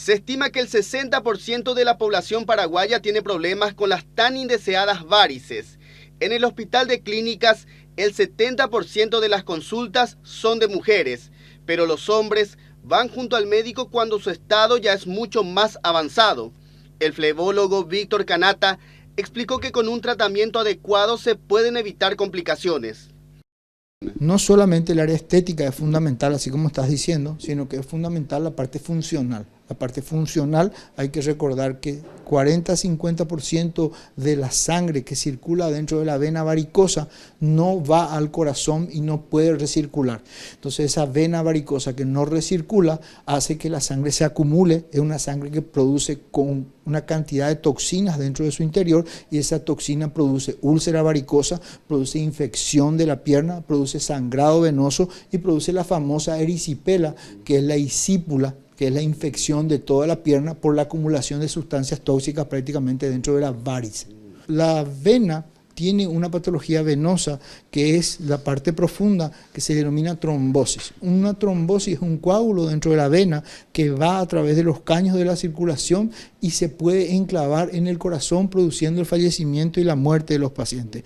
Se estima que el 60% de la población paraguaya tiene problemas con las tan indeseadas varices. En el Hospital de Clínicas, el 70% de las consultas son de mujeres, pero los hombres van junto al médico cuando su estado ya es mucho más avanzado. El flebólogo Víctor Canata explicó que con un tratamiento adecuado se pueden evitar complicaciones. No solamente el área estética es fundamental, así como estás diciendo, sino que es fundamental la parte funcional. La parte funcional, hay que recordar que 40-50% de la sangre que circula dentro de la vena varicosa no va al corazón y no puede recircular. Entonces esa vena varicosa que no recircula hace que la sangre se acumule, es una sangre que produce con una cantidad de toxinas dentro de su interior y esa toxina produce úlcera varicosa, produce infección de la pierna, produce sangrado venoso y produce la famosa erisipela, que es la isípula, que es la infección de toda la pierna por la acumulación de sustancias tóxicas prácticamente dentro de la varice. La vena tiene una patología venosa que es la parte profunda que se denomina trombosis. Una trombosis es un coágulo dentro de la vena que va a través de los caños de la circulación y se puede enclavar en el corazón produciendo el fallecimiento y la muerte de los pacientes.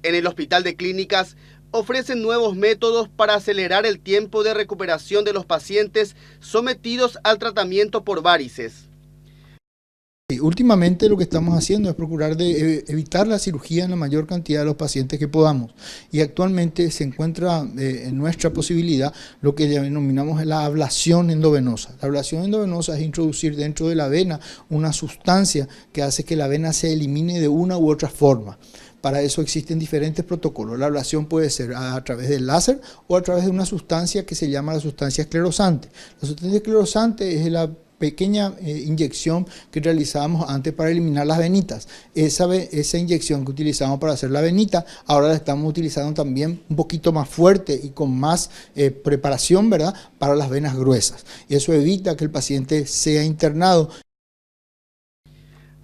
En el Hospital de Clínicas ofrecen nuevos métodos para acelerar el tiempo de recuperación de los pacientes sometidos al tratamiento por varices. Últimamente lo que estamos haciendo es procurar de evitar la cirugía en la mayor cantidad de los pacientes que podamos y actualmente se encuentra en nuestra posibilidad lo que denominamos la ablación endovenosa. La ablación endovenosa es introducir dentro de la vena una sustancia que hace que la vena se elimine de una u otra forma. Para eso existen diferentes protocolos. La ablación puede ser a través del láser o a través de una sustancia que se llama la sustancia esclerosante. La sustancia esclerosante es la pequeña inyección que realizábamos antes para eliminar las venitas. Esa inyección que utilizamos para hacer la venita, ahora la estamos utilizando también un poquito más fuerte y con más preparación, ¿verdad?, para las venas gruesas. Y eso evita que el paciente sea internado.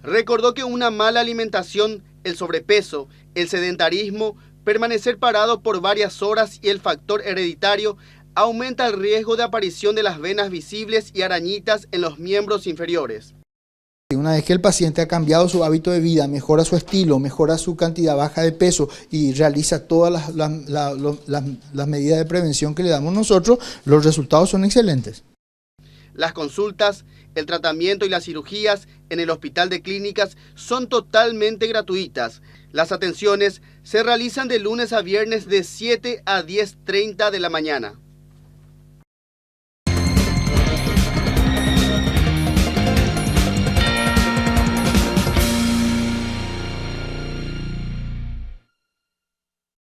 Recordó que una mala alimentación, el sobrepeso, el sedentarismo, permanecer parado por varias horas y el factor hereditario aumenta el riesgo de aparición de las venas visibles y arañitas en los miembros inferiores. Una vez que el paciente ha cambiado su hábito de vida, mejora su estilo, mejora su cantidad baja de peso y realiza todas las medidas de prevención que le damos nosotros, los resultados son excelentes. Las consultas, el tratamiento y las cirugías en el Hospital de Clínicas son totalmente gratuitas. Las atenciones se realizan de lunes a viernes de 7 a 10:30 de la mañana.